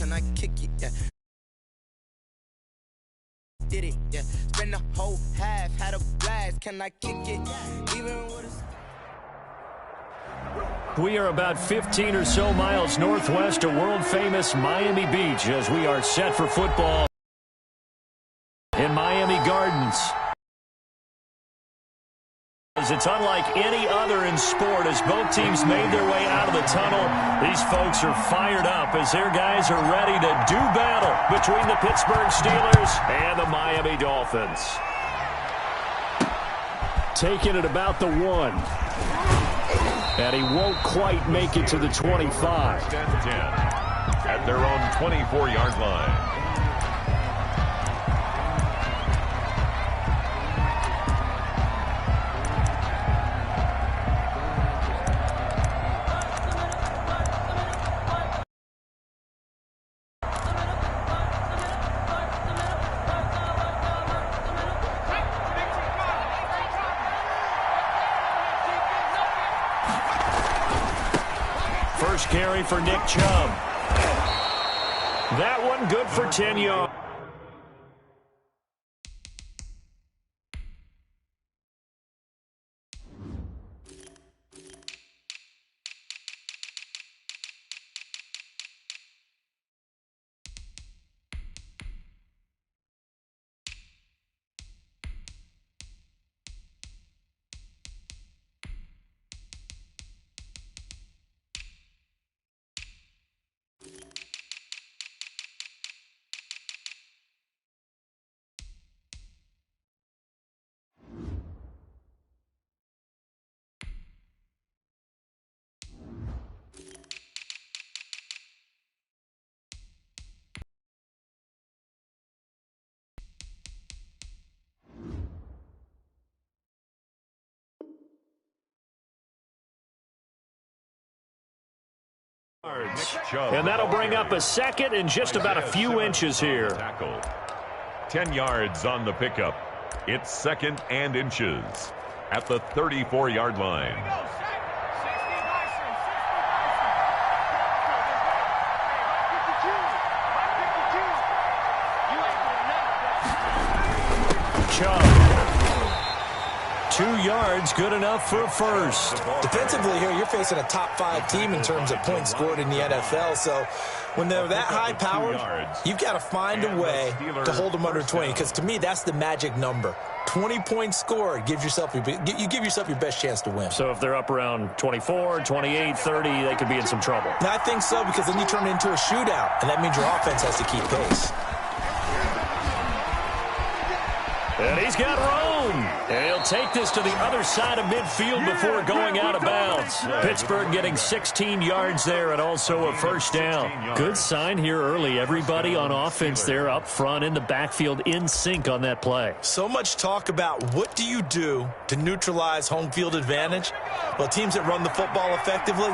Can I kick it? Yeah. Did it? Yeah. Spend the whole half, had a blast. Can I kick it? Even with a... We are about 15 or so miles northwest of world-famous Miami Beach as we are set for football in Miami Gardens. It's unlike any other in sport as both teams made their way out of the tunnel. These folks are fired up as their guys are ready to do battle between the Pittsburgh Steelers and the Miami Dolphins. Taking it about the 1. And he won't quite make it to the 25. 10 at their own 24-yard line. First carry for Nick Chubb. That one good for 10 yards. And that'll bring up a second and just about a few inches here. 10 yards on the pickup. It's second and inches at the 34-yard line. Chubb. 2 yards, good enough for a first. Defensively here, you're facing a top-5 team in terms of points scored in the NFL. So when they're that high-powered, you've got to find a way to hold them under 20. Because to me, that's the magic number. 20 points scored gives yourself you give yourself your best chance to win. So if they're up around 24, 28, 30, they could be in some trouble. Now, I think so, because then you turn it into a shootout, and that means your offense has to keep pace. And he's got room. And he'll take this to the other side of midfield before going out of bounds. Pittsburgh getting 16 yards there and also a first down. Good sign here early. Everybody on offense there up front in the backfield in sync on that play. So much talk about what do you do to neutralize home field advantage. Well, teams that run the football effectively,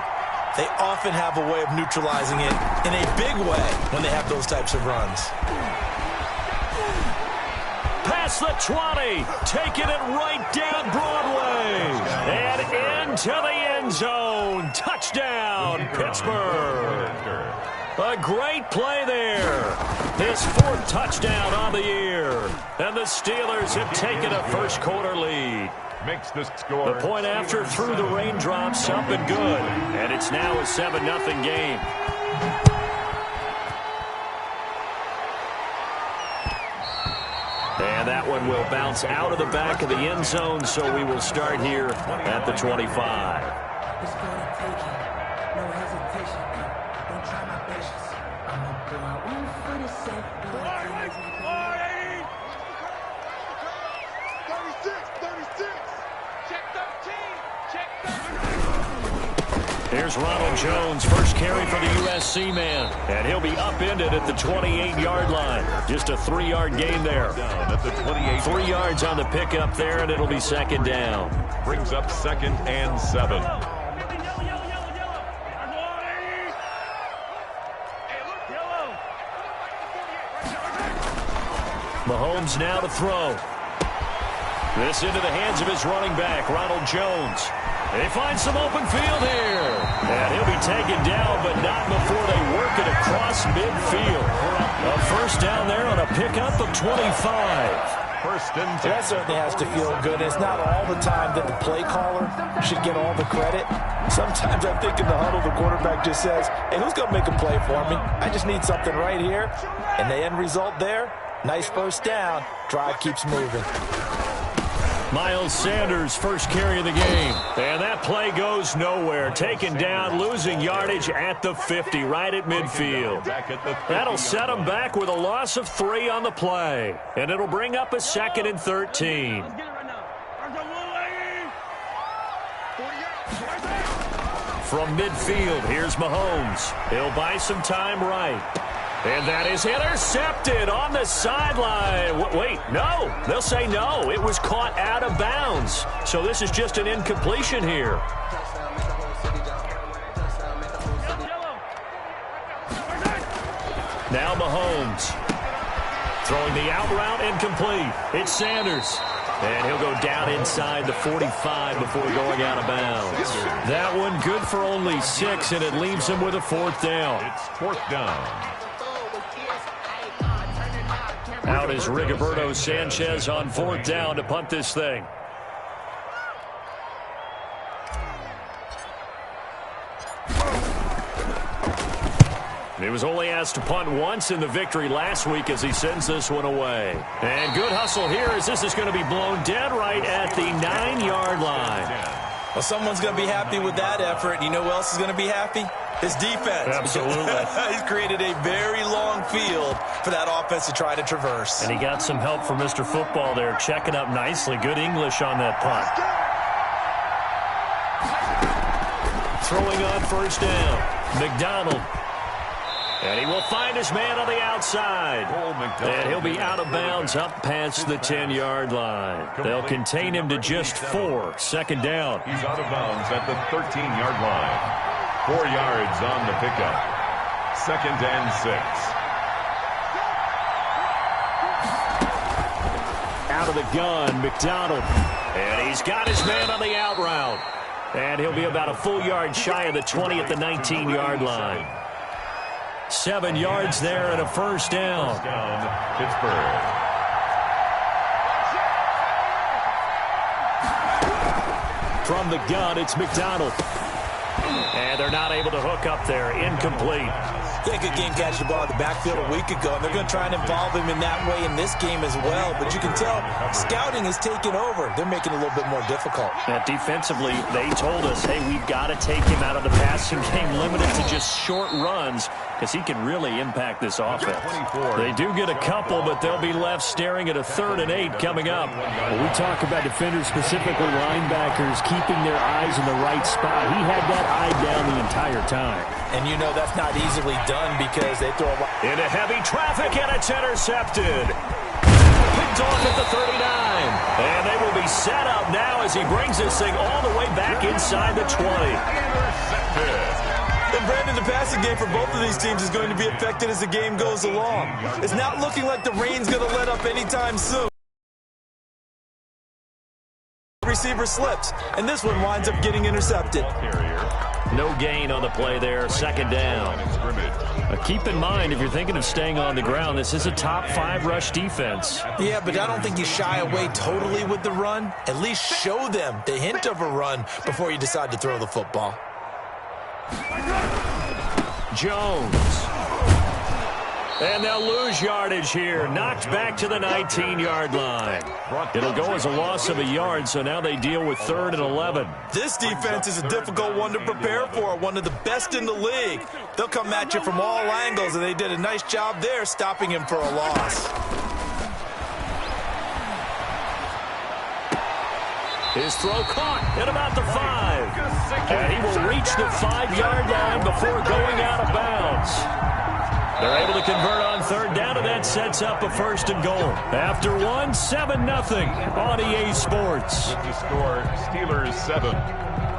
they often have a way of neutralizing it in a big way when they have those types of runs. Past the 20, taking it right down Broadway, and into the end zone. Touchdown, Pittsburgh. A great play there. His 4th touchdown on the year, and the Steelers have taken a first quarter lead. Makes the score. The point after through the raindrops, up and good, and it's now a 7-0 game. And that one will bounce out of the back of the end zone, so we will start here at the 25. No hesitation. Don't try my patience. I'm gonna pull out one for the sake. 36. Check 13. Check 13. Here's Ronald Jones, first carry for the USC man. And he'll be upended at the 28-yard line. Just a 3-yard gain there. Down at the 28. 3 yards on the pickup there, and it'll be second down. Brings up 2nd and 7. Mahomes now to throw. This into the hands of his running back, Ronald Jones. They find some open field here. And he'll be taken down, but not before they work it across midfield. A first down there on a pickup of 25. First and 10. That certainly has to feel good. It's not all the time that the play caller should get all the credit. Sometimes I think in the huddle, the quarterback just says, hey, who's going to make a play for me? I just need something right here. And the end result there, nice first down. Drive keeps moving. Miles Sanders, first carry of the game. And that play goes nowhere. Taken down, losing yardage at the 50, right at midfield. That'll set them back with a loss of 3 on the play. And it'll bring up a 2nd and 13. From midfield, here's Mahomes. He'll buy some time right. And that is intercepted on the sideline. Wait, no. They'll say no. It was caught out of bounds. So this is just an incompletion here. Now Mahomes. Throwing the out route incomplete. It's Sanders. And he'll go down inside the 45 before going out of bounds. That one good for only 6, and it leaves him with a 4th down. It's 4th down. Out is Rigoberto Sanchez on 4th down to punt this thing. He was only asked to punt once in the victory last week as he sends this one away. And good hustle here as this is going to be blown dead right at the 9-yard line. Well, someone's going to be happy with that effort. You know who else is going to be happy? His defense. Absolutely. He's created a very long field for that offense to try to traverse. And he got some help from Mr. Football there, checking up nicely. Good English on that punt. Throwing on first down. McDonald. And he will find his man on the outside. And he'll be out of bounds up past the 10-yard line. They'll contain him to just 4. 2nd down. He's out of bounds at the 13-yard line. 4 yards on the pickup. 2nd and 6. Out of the gun, McDonald. And he's got his man on the out route. And he'll be about a full yard shy of the 20 at the 19-yard line. 7 yards there and a first down. Pittsburgh. From the gun, it's McDonald. And they're not able to hook up there. Incomplete. Yeah, good game catching the ball in the backfield a week ago, and they're going to try and involve him in that way in this game as well. But you can tell scouting is taking over. They're making it a little bit more difficult. Now, defensively, they told us, hey, we've got to take him out of the passing game, limited to just short runs, because he can really impact this offense. They do get a couple, but they'll be left staring at a 3rd and 8 coming up. When we talk about defenders, specifically linebackers, keeping their eyes in the right spot, he had that eye down the entire time. And you know that's not easily done because they throw a lot. Into heavy traffic, and it's intercepted. Picked off at the 39. And they will be set up now as he brings this thing all the way back inside the 20. And Brandon, the passing game for both of these teams is going to be affected as the game goes along. It's not looking like the rain's going to let up anytime soon. Receiver slips, and this one winds up getting intercepted. No gain on the play there. 2nd down. Keep in mind, if you're thinking of staying on the ground, this is a top 5 rush defense. Yeah, but I don't think you shy away totally with the run. At least show them the hint of a run before you decide to throw the football. Jones. And they'll lose yardage here. Knocked back to the 19-yard line. It'll go as a loss of a yard, so now they deal with 3rd and 11. This defense is a difficult one to prepare for, one of the best in the league. They'll come at you from all angles, and they did a nice job there stopping him for a loss. His throw caught at about the 5. And he will reach the 5-yard line before going out of bounds. They're able to convert on 3rd down, and that sets up a 1st and goal. After 1, 7-0 on EA Sports. With the score, Steelers 7,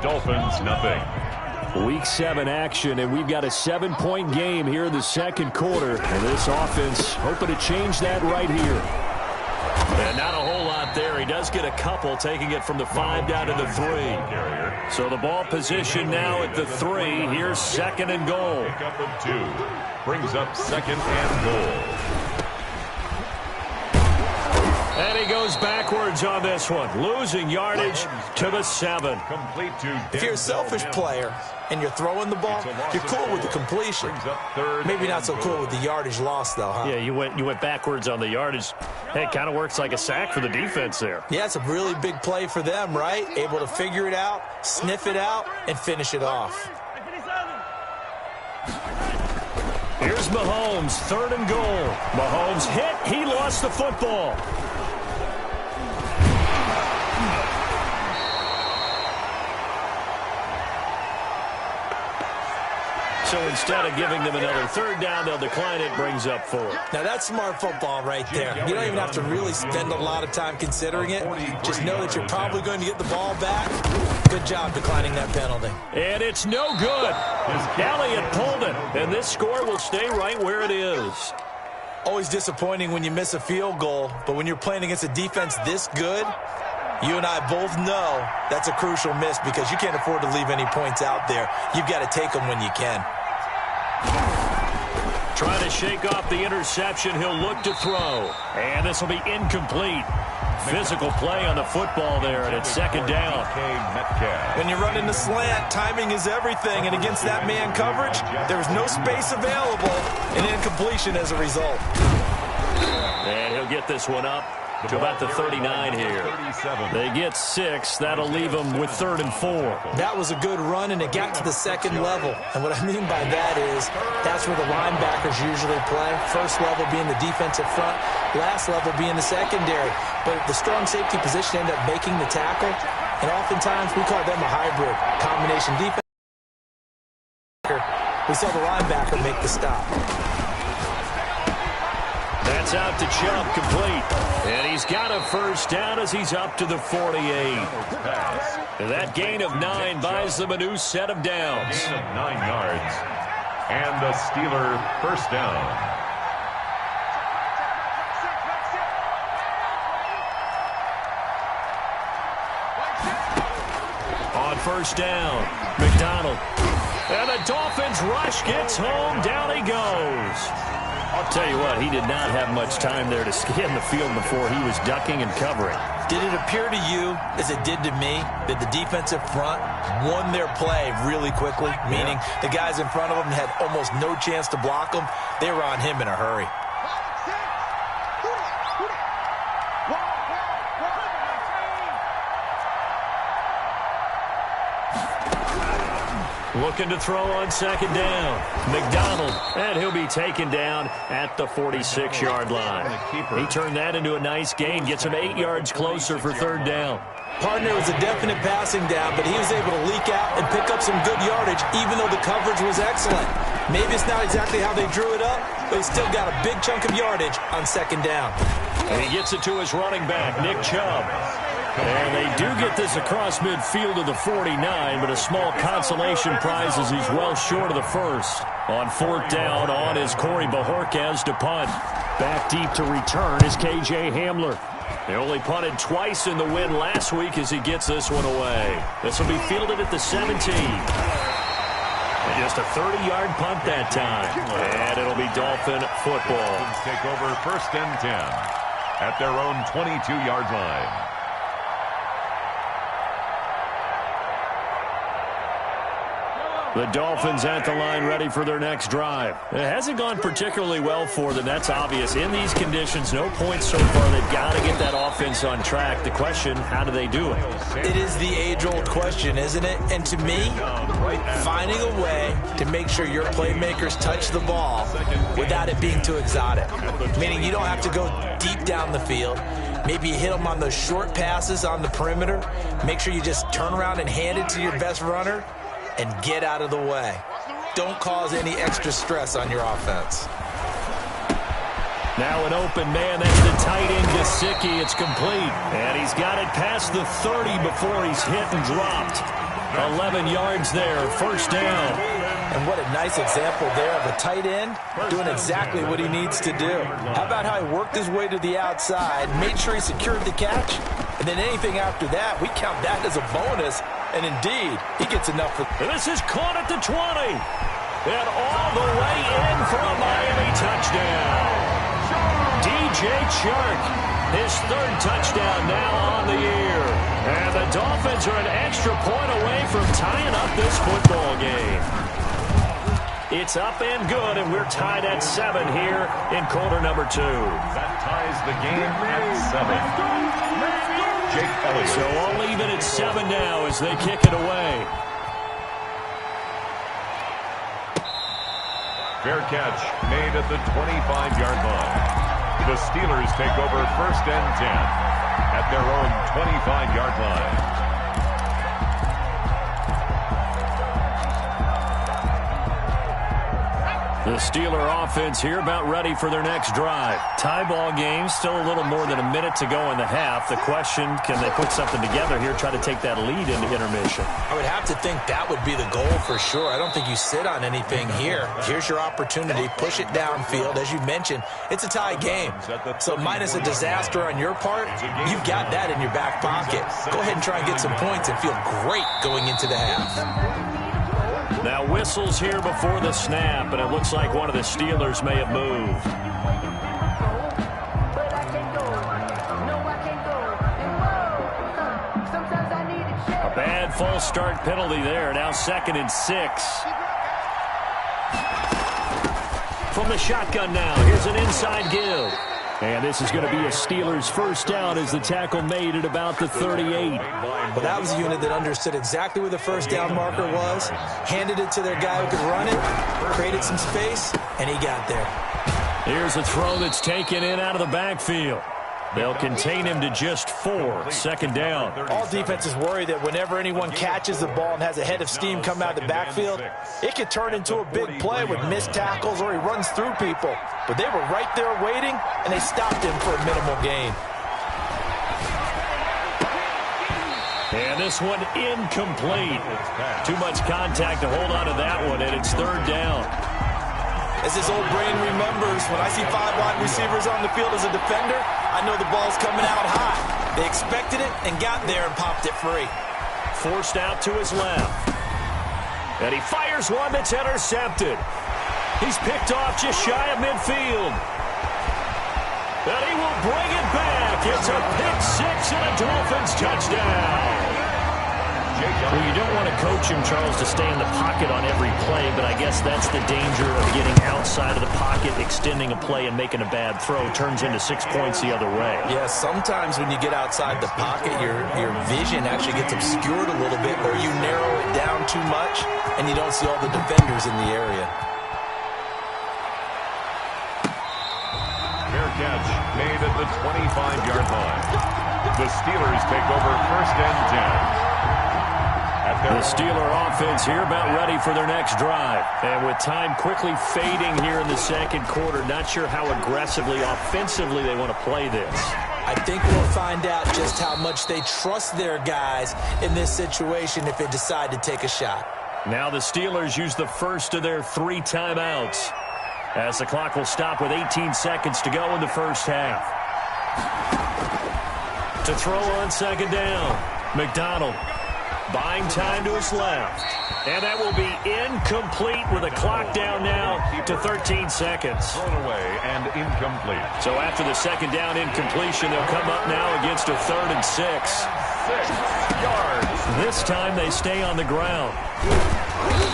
Dolphins 0. Week 7 action, and we've got a 7-point game here in the 2nd quarter. And this offense hoping to change that right here. And not a whole lot there. He does get a couple, taking it from the 5 down to the 3. So the ball position now at the 3. Here's second and goal. Pickup of 2. Brings up second and goal. And he goes backwards on this one, losing yardage to the 7. Complete to If you're a selfish player and you're throwing the ball, you're cool with the completion. Maybe not so cool with the yardage loss, though, huh? Yeah, you went backwards on the yardage. Hey, it kind of works like a sack for the defense there. Yeah, it's a really big play for them, right? Able to figure it out, sniff it out, and finish it off. Here's Mahomes, third and goal. Mahomes hit. He lost the football. So instead of giving them another third down, they'll decline it, brings up 4. Now, that's smart football right there. You don't even have to really spend a lot of time considering it. Just know that you're probably going to get the ball back. Good job declining that penalty. And it's no good. Elliott pulled it, and this score will stay right where it is. Always disappointing when you miss a field goal, but when you're playing against a defense this good, you and I both know that's a crucial miss because you can't afford to leave any points out there. You've got to take them when you can. Trying to shake off the interception. He'll look to throw. And this will be incomplete. Physical play on the football there, and it's second down. When you're running the slant, timing is everything. And against that man coverage, there's no space available, and incompletion as a result. And he'll get this one up to about the 39 here. They get 6. That'll leave them with 3rd and 4. That was a good run, and it got to the second level. And what I mean by that is that's where the linebackers usually play. First level being the defensive front, last level being the secondary. But the strong safety position ended up making the tackle, and oftentimes we call them a hybrid combination defense. We saw the linebacker make the stop. That's out to Chubb, complete. And he's got a first down as he's up to the 48. And that gain of 9 buys them a new set of downs. Gain of 9 yards. And the Steeler first down. On first down, McDonald. And the Dolphins rush, gets home, down he goes. I'll tell you what, he did not have much time there to scan the field before he was ducking and covering. Did it appear to you, as it did to me, that the defensive front won their play really quickly? Meaning the guys in front of them had almost no chance to block him. They were on him in a hurry. Looking to throw on second down. McDonald, and he'll be taken down at the 46-yard line. He turned that into a nice gain, gets him 8 yards closer for third down. Partner was a definite passing down, but he was able to leak out and pick up some good yardage, even though the coverage was excellent. Maybe it's not exactly how they drew it up, but he still got a big chunk of yardage on second down. And he gets it to his running back, Nick Chubb. And they do get this across midfield of the 49, but a small consolation prize as he's well short of the first. On fourth down, on is Corey Bajorquez to punt. Back deep to return is K.J. Hamler. They only punted twice in the win last week as he gets this one away. This will be fielded at the 17. And just a 30-yard punt that time. And it'll be Dolphin football. Take over first and 10 at their own 22-yard line. The Dolphins at the line ready for their next drive. It hasn't gone particularly well for them. That's obvious. In these conditions, no points so far. They've got to get that offense on track. The question, how do they do it? It is the age-old question, isn't it? And to me, finding a way to make sure your playmakers touch the ball without it being too exotic. Meaning you don't have to go deep down the field. Maybe you hit them on those short passes on the perimeter. Make sure you just turn around and hand it to your best runner and get out of the way. Don't cause any extra stress on your offense. Now an open man. That's the tight end, Gesicki. It's complete. And he's got it past the 30 before he's hit and dropped. 11 yards there. First down. And what a nice example there of a tight end doing exactly what he needs to do. How about how he worked his way to the outside, made sure he secured the catch, and then anything after that, we count that as a bonus. And indeed, he gets enough for... And this is caught at the 20. And all the way in for a Miami touchdown. DJ Chark, his third touchdown now on the year. And the Dolphins are an extra point away from tying up this football game. It's up and good, and we're tied at 7 here in quarter number 2. That ties the game at 7. Jake Elliott. So all even at 7 now as they kick it away. Fair catch made at the 25-yard line. The Steelers take over 1st and 10 at their own 25-yard line. The Steeler offense here about ready for their next drive. Tie ball game, still a little more than a minute to go in the half. The question, can they put something together here, try to take that lead into intermission? I would have to think that would be the goal for sure. I don't think you sit on anything here. Here's your opportunity. Push it downfield. As you mentioned, it's a tie game. So minus a disaster on your part, you've got that in your back pocket. Go ahead and try and get some points and feel great going into the half. Now whistles here before the snap, and it looks like one of the Steelers may have moved. A bad false start penalty there. Now 2nd and 6. From the shotgun now, here's an inside give. And this is going to be a Steelers first down as the tackle made at about the 38. Well, that was a unit that understood exactly where the first down marker was, handed it to their guy who could run it, created some space, and he got there. Here's a throw that's taken in out of the backfield. They'll contain him to just 4. 2nd down. All defenses worry that whenever anyone catches the ball and has a head of steam come out of the backfield, it could turn into a big play with missed tackles or he runs through people. But they were right there waiting, and they stopped him for a minimal gain. And this one incomplete. Too much contact to hold on to that one, and it's 3rd down. As his old brain remembers, when I see 5 wide receivers on the field as a defender, I know the ball's coming out high. They expected it and got there and popped it free. Forced out to his left. And he fires one that's intercepted. He's picked off just shy of midfield. And he will bring it back. It's a pick 6 and a Dolphins touchdown. Well, you don't want to coach him, Charles, to stay in the pocket on every play, but I guess that's the danger of getting outside of the pocket, extending a play, and making a bad throw. Turns into 6 points the other way. Yeah, sometimes when you get outside the pocket, your vision actually gets obscured a little bit, or you narrow it down too much, and you don't see all the defenders in the area. Fair catch made at the 25-yard line. The Steelers take over 1st and 10. The Steeler offense here about ready for their next drive. And with time quickly fading here in the 2nd quarter, not sure how aggressively, offensively they want to play this. I think we'll find out just how much they trust their guys in this situation if they decide to take a shot. Now the Steelers use the first of their 3 timeouts, as the clock will stop with 18 seconds to go in the first half. To throw on 2nd down, McDonald. Buying time to his left. And that will be incomplete with a clock down now to 13 seconds. Thrown away and incomplete. So after the 2nd down incompletion, they'll come up now against a 3rd and 6. 6 yards. This time they stay on the ground.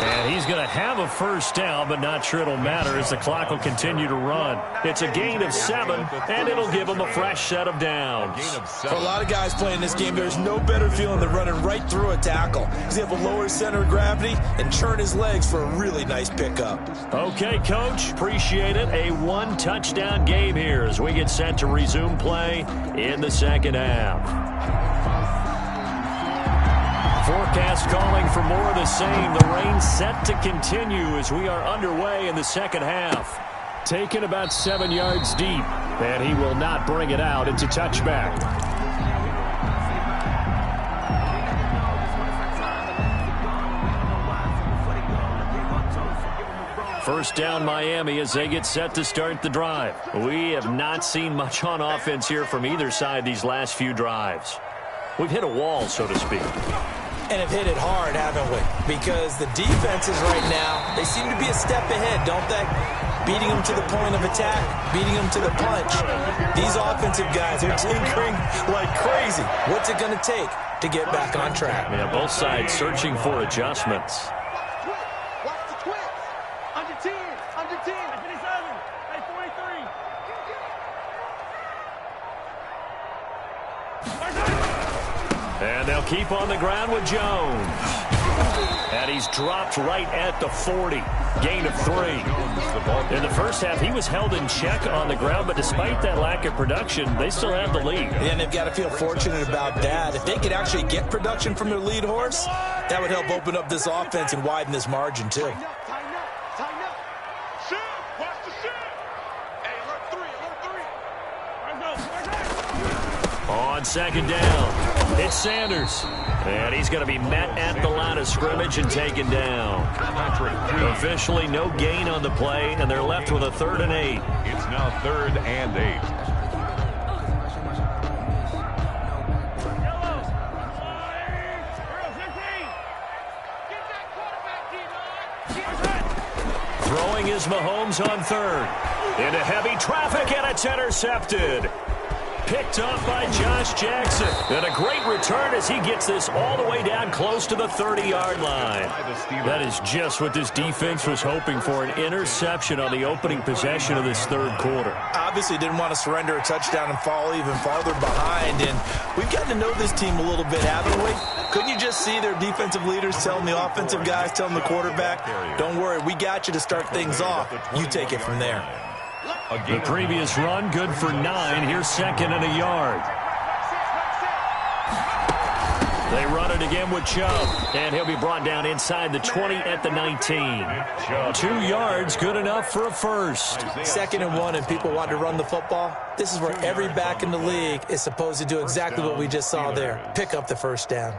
And he's going to have a first down, but not sure it'll matter as the clock will continue to run. It's a gain of 7, and it'll give them a fresh set of downs. For a lot of guys playing this game, there's no better feeling than running right through a tackle because you have a lower center of gravity and churn his legs for a really nice pickup. Okay, Coach, appreciate it. A 1-touchdown game here as we get set to resume play in the 2nd half. Forecast calling for more of the same. The rain set to continue as we are underway in the 2nd half. Taken about 7 yards deep, and he will not bring it out. It's a touchback. First down Miami as they get set to start the drive. We have not seen much on offense here from either side these last few drives. We've hit a wall, so to speak. And have hit it hard, haven't we? Because the defenses right now, they seem to be a step ahead, don't they? Beating them to the point of attack, beating them to the punch. These offensive guys are tinkering like crazy. What's it going to take to get back on track? Yeah, both sides searching for adjustments. And they'll keep on the ground with Jones. And he's dropped right at the 40. Gain of 3. In the first half, he was held in check on the ground, but despite that lack of production, they still have the lead. And they've got to feel fortunate about that. If they could actually get production from their lead horse, that would help open up this offense and widen this margin, too. On second down, it's Sanders. And he's going to be met at the line of scrimmage and taken down. Officially no gain on the play, and they're left with a 3rd and 8. It's now 3rd and 8. Throwing is Mahomes on 3rd. Into heavy traffic, and it's intercepted. Picked up by Josh Jackson. And a great return as he gets this all the way down close to the 30-yard line. That is just what this defense was hoping for, an interception on the opening possession of this 3rd quarter. Obviously didn't want to surrender a touchdown and fall even farther behind. And we've gotten to know this team a little bit, haven't we? Couldn't you just see their defensive leaders telling the offensive guys, telling the quarterback, don't worry, we got you to start things off. You take it from there. The previous run, good for 9. Here's 2nd and a yard. They run it again with Chubb, and he'll be brought down inside the 20 at the 19. 2 yards, good enough for a first. 2nd and 1, and people want to run the football. This is where every back in the league is supposed to do exactly what we just saw there. Pick up the first down.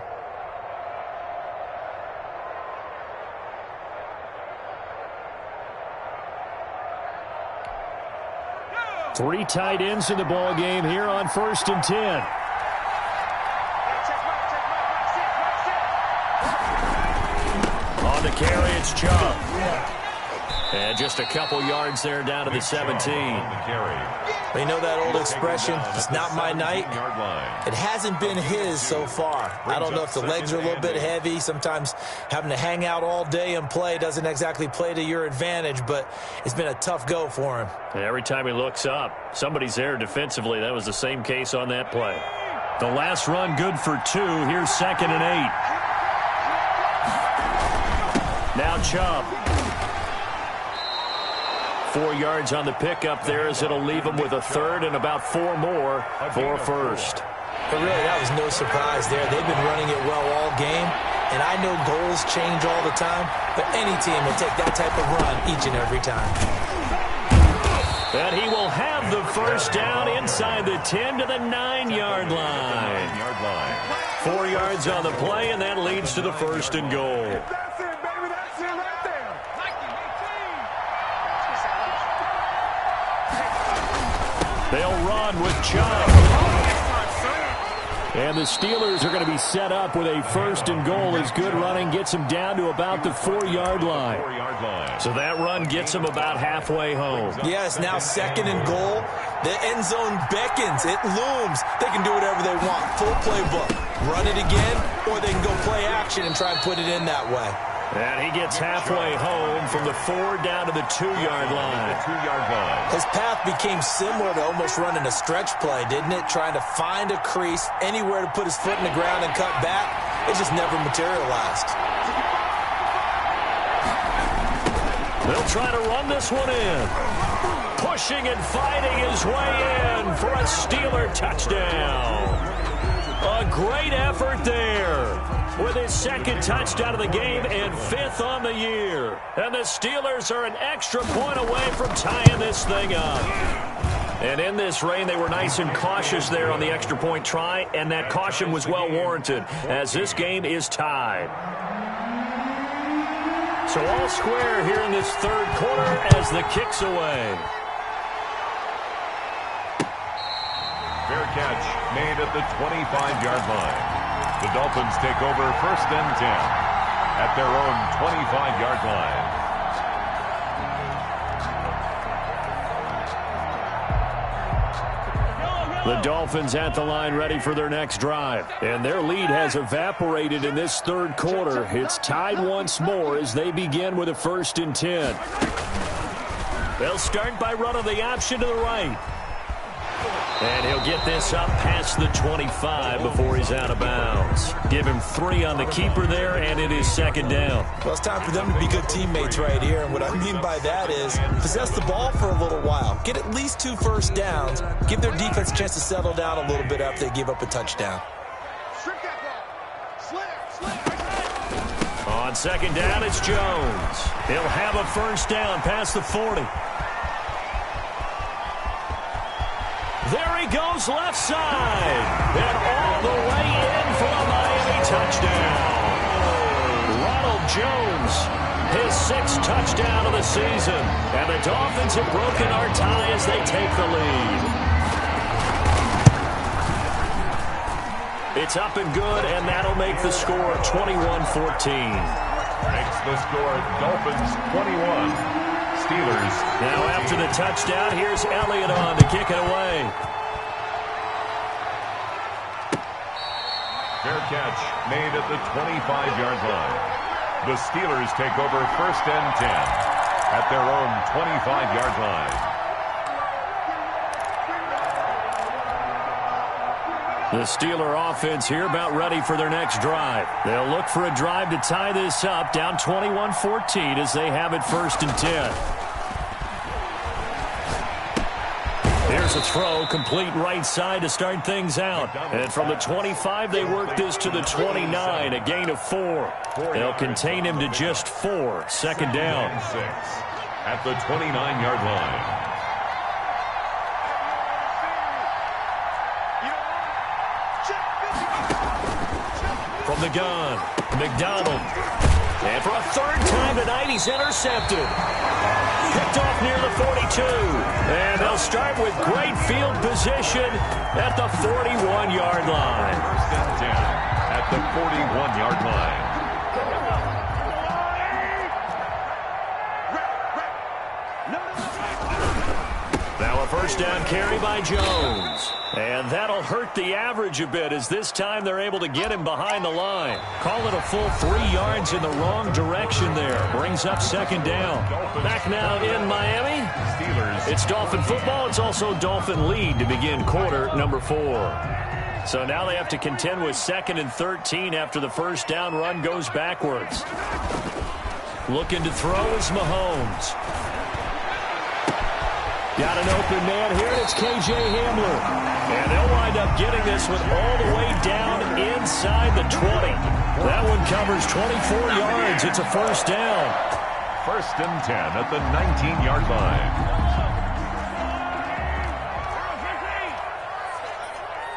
Three tight ends in the ball game here on 1st and 10. On the carry, it's Chubb. And just a couple yards there down to the 17. You know that old expression, it's not my night? It hasn't been his so far. I don't know if the legs are a little bit heavy. Sometimes having to hang out all day and play doesn't exactly play to your advantage, but it's been a tough go for him. Every time he looks up, somebody's there defensively. That was the same case on that play. The last run good for 2. Here's 2nd and 8. Now Chubb. 4 yards on the pickup there as it'll leave him with a 3rd and about 4 more for a first. But really, that was no surprise there. They've been running it well all game, and I know goals change all the time, but any team will take that type of run each and every time. And he will have the first down inside the 10 to the 9-yard line. 4 yards on the play, and that leads to the 1st and goal. They'll run with Chubb. And the Steelers are going to be set up with a 1st and goal as good running gets them down to about the 4-yard line. So that run gets them about halfway home. Yes, now 2nd and goal. The end zone beckons. It looms. They can do whatever they want. Full playbook. Run it again, or they can go play action and try and put it in that way. And he gets halfway home from the 4 down to the 2-yard line. His path became similar to almost running a stretch play, didn't it? Trying to find a crease, anywhere to put his foot in the ground and cut back. It just never materialized. They'll try to run this one in. Pushing and fighting his way in for a Steeler touchdown. A great effort there with his 2nd touchdown of the game and 5th on the year. And the Steelers are an extra point away from tying this thing up. And in this rain, they were nice and cautious there on the extra point try, and that caution was well warranted as this game is tied. So all square here in this third quarter as the kick's away. Fair catch made at the 25-yard line. The Dolphins take over 1st and 10 at their own 25-yard line. The Dolphins at the line ready for their next drive. And their lead has evaporated in this third quarter. It's tied once more as they begin with a 1st and 10. They'll start by running the option to the right. And he'll get this up past the 25 before he's out of bounds. Give him 3 on the keeper there, and it is 2nd down. Well, it's time for them to be good teammates right here. And what I mean by that is possess the ball for a little while. Get at least 2 first downs. Give their defense a chance to settle down a little bit after they give up a touchdown. On 2nd down, it's Jones. He'll have a 1st down past the 40. There he goes left side. And all the way in for a Miami touchdown. Ronald Jones, his 6th touchdown of the season. And the Dolphins have broken our tie as they take the lead. It's up and good, and that'll make the score 21-14. Makes the score Dolphins 21. Steelers. Now after the touchdown, here's Elliott on to kick it away. Fair catch made at the 25-yard line. The Steelers take over 1st and 10 at their own 25-yard line. The Steeler offense here about ready for their next drive. They'll look for a drive to tie this up, down 21-14 as they have it 1st and 10. Here's a throw, complete right side to start things out. And from the 25, they work this to the 29, a gain of 4. They'll contain him to just 4, 2nd down. At the 29-yard line. From the gun, McDonald. And for a 3rd time tonight, he's intercepted. Picked off near the 42. And they'll start with great field position at the 41-yard line. 1st and 10 at the 41-yard line. Now a 1st down carry by Jones. And that'll hurt the average a bit as this time they're able to get him behind the line. Call it a full 3 yards in the wrong direction there. Brings up 2nd down. Back now in Miami. Steelers. It's Dolphin football. It's also Dolphin lead to begin quarter number 4. So now they have to contend with 2nd and 13 after the 1st down run goes backwards. Looking to throw is Mahomes. Got an open man here, and it's K.J. Hamler. And they'll wind up getting this one all the way down inside the 20. That one covers 24 yards. It's a 1st down. 1st and 10 at the 19-yard line.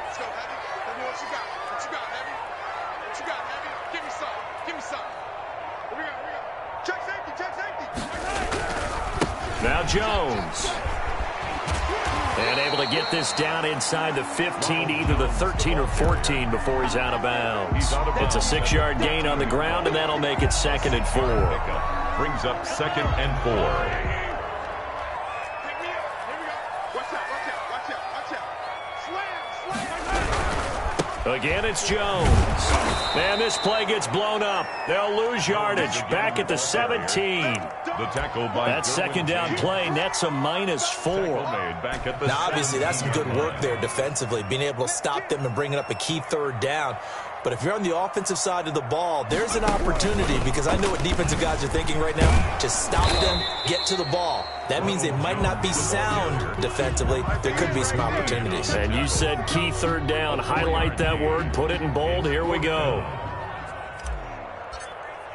Let's go, Heavy. Let me know what you got. What you got, Heavy? What you got, Heavy? Give me some. Give me some. Here we go. Here we go. Check safety. Check safety. Now Jones. And able to get this down inside the 15, either the 13 or 14 before he's out of bounds. It's a 6-yard gain on the ground, and that'll make it 2nd and 4. Brings up 2nd and 4. Pick me up. Here we go. Watch out. Watch out. Watch out. Watch out. Slam. Again, it's Jones. And this play gets blown up. They'll lose yardage. Back at the 17. The tackle by that 2nd down play nets a -4. Now, obviously, that's some good work there defensively, being able to stop them and bringing up a key 3rd down. But if you're on the offensive side of the ball, there's an opportunity, because I know what defensive guys are thinking right now. Just stop them, get to the ball. That means they might not be sound defensively. There could be some opportunities. And you said key 3rd down. Highlight that word, put it in bold. Here we go.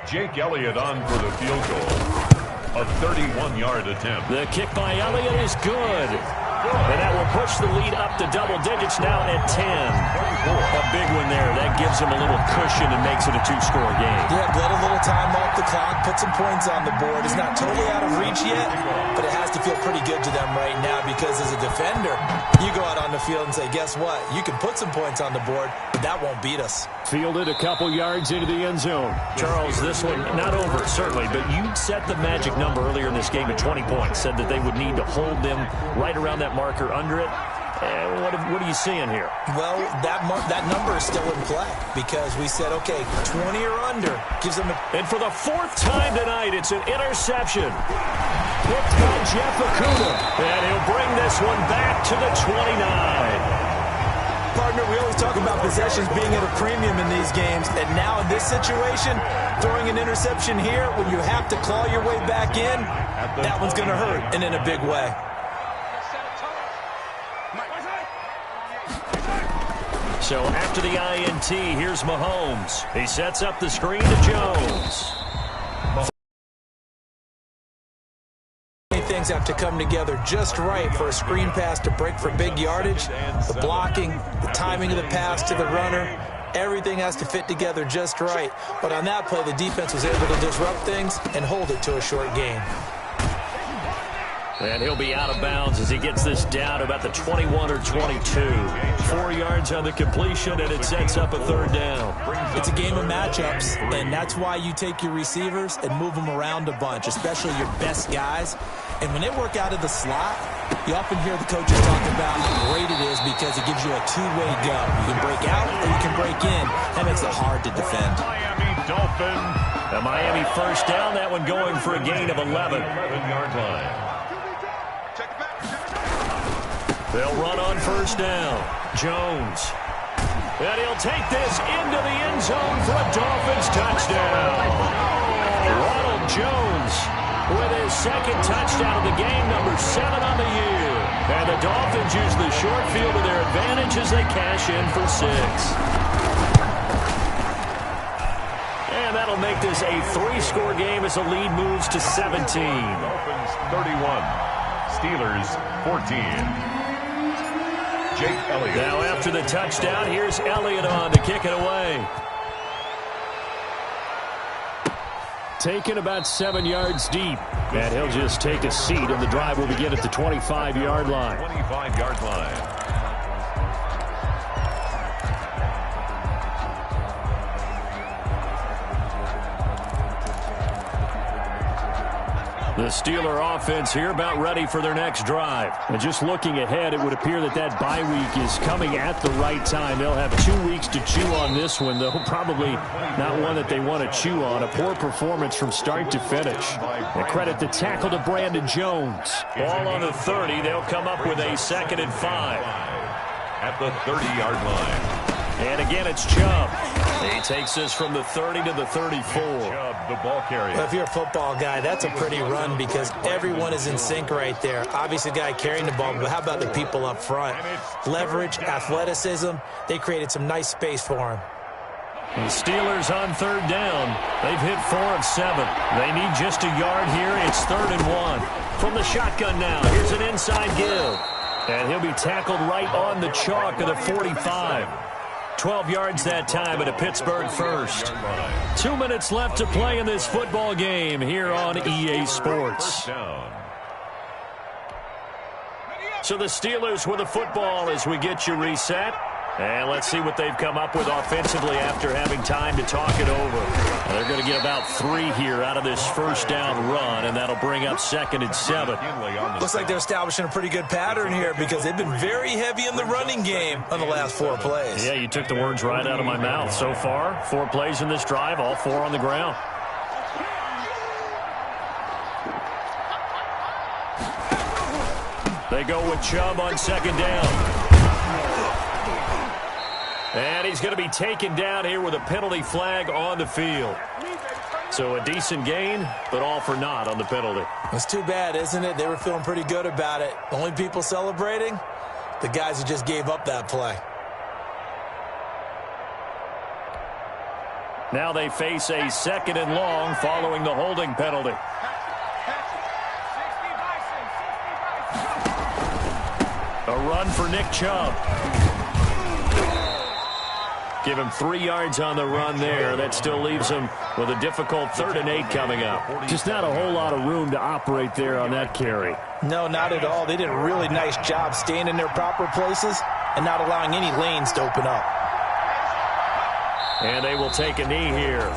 Jake Elliott on for the field goal. A 31-yard attempt. The kick by Elliott is good. And that will push the lead up to double digits now at 10. A big one there. That gives them a little cushion and makes it a two-score game. Yeah, let a little time off the clock, put some points on the board. It's not totally out of reach yet, but it has to feel pretty good to them right now because as a defender, you go out on the field and say, guess what? You can put some points on the board, but that won't beat us. Fielded a couple yards into the end zone. Charles, this one not over, certainly, but you set the magic number earlier in this game at 20 points. Said that they would need to hold them right around that marker under it. What are you seeing here? Well, that number is still in play because we said, okay, 20 or under gives them a... And for the fourth time tonight, it's an interception. Picked by Jeff Okuda. And he'll bring this one back to the 29. Partner, we always talk about possessions being at a premium in these games, and now in this situation, throwing an interception here when you have to claw your way back in, that one's going to hurt, and in a big way. So after the INT, here's Mahomes. He sets up the screen to Jones. Things have to come together just right for a screen pass to break for big yardage. The blocking, the timing of the pass to the runner, everything has to fit together just right. But on that play, the defense was able to disrupt things and hold it to a short gain. And he'll be out of bounds as he gets this down to about the 21 or 22. 4 yards on the completion, and it sets up a third down. It's a game of matchups, and that's why you take your receivers and move them around a bunch, especially your best guys. And when they work out of the slot, you often hear the coaches talk about how great it is because it gives you a two-way go. You can break out or you can break in. That makes it hard to defend. Miami Dolphins. The Miami first down, that one going for a gain of 11. 11-yard line. They'll run on first down. Jones. And he'll take this into the end zone for a Dolphins touchdown. Ronald Jones with his second touchdown of the game, number 7 on the year. And the Dolphins use the short field to their advantage as they cash in for 6. And that'll make this a 3-score game as the lead moves to 17. Dolphins 31, Steelers 14. Jake Elliott. Now after the touchdown, here's Elliott on to kick it away. Taken about 7 yards deep. And he'll just take a seat, and the drive will begin at the 25-yard line. 25-yard line. The Steeler offense here about ready for their next drive. And just looking ahead, it would appear that bye week is coming at the right time. They'll have 2 weeks to chew on this one, though probably not one that they want to chew on. A poor performance from start to finish. And credit the tackle to Brandon Jones. Ball on the 30. They'll come up with a 2nd and 5. At the 30-yard line. And again, it's Chubb. He takes this from the 30 to the 34. Chubb, the ball carrier. Well, if you're a football guy, that's a pretty run because everyone is in sync right there. Obviously, the guy carrying the ball, but how about the people up front? Leverage, athleticism. They created some nice space for him. The Steelers on third down. They've hit 4 of 7. They need just a yard here. It's 3rd and 1. From the shotgun now, here's an inside give. And he'll be tackled right on the chalk of the 45. 12 yards that time at a Pittsburgh first. 2 minutes left to play in this football game here on EA Sports. So the Steelers with the football as we get you reset. And let's see what they've come up with offensively after having time to talk it over. They're going to get about 3 here out of this first down run, and that'll bring up 2nd and 7. Looks like they're establishing a pretty good pattern here because they've been very heavy in the running game on the last 4 plays. Yeah, you took the words right out of my mouth. So far, 4 plays in this drive, all 4 on the ground. They go with Chubb on 2nd down. And he's going to be taken down here with a penalty flag on the field. So a decent gain, but all for naught on the penalty. It's too bad, isn't it? They were feeling pretty good about it. The only people celebrating, the guys who just gave up that play. Now they face a 2nd and long following the holding penalty. A run for Nick Chubb. Give him 3 yards on the run there. That still leaves him with a difficult 3rd and 8 coming up. Just not a whole lot of room to operate there on that carry. No, not at all. They did a really nice job staying in their proper places and not allowing any lanes to open up. And they will take a knee here.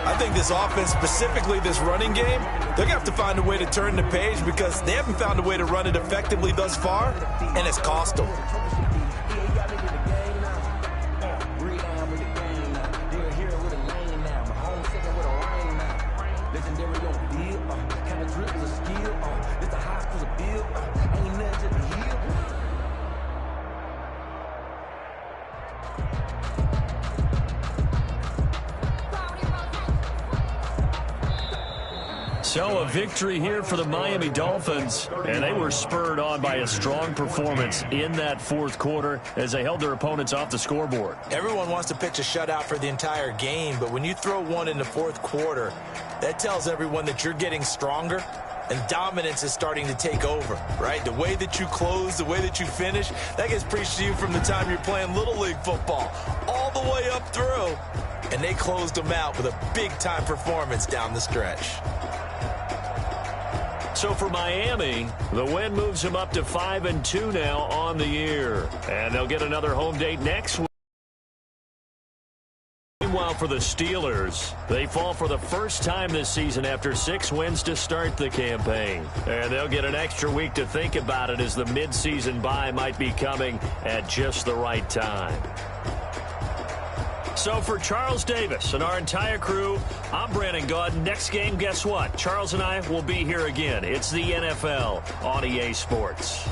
I think this offense, specifically this running game, they're going to have to find a way to turn the page because they haven't found a way to run it effectively thus far, and it's cost them. So a victory here for the Miami Dolphins, and they were spurred on by a strong performance in that 4th quarter as they held their opponents off the scoreboard. Everyone wants to pitch a shutout for the entire game, but when you throw one in the 4th quarter, that tells everyone that you're getting stronger and dominance is starting to take over, right? The way that you close, the way that you finish, that gets preached to you from the time you're playing Little League football all the way up through, and they closed them out with a big-time performance down the stretch. So for Miami, the win moves them up to 5-2 now on the year. And they'll get another home date next week. Meanwhile, for the Steelers, they fall for the first time this season after 6 wins to start the campaign. And they'll get an extra week to think about it as the midseason bye might be coming at just the right time. So for Charles Davis and our entire crew, I'm Brandon Gaud. Next game, guess what? Charles and I will be here again. It's the NFL on EA Sports.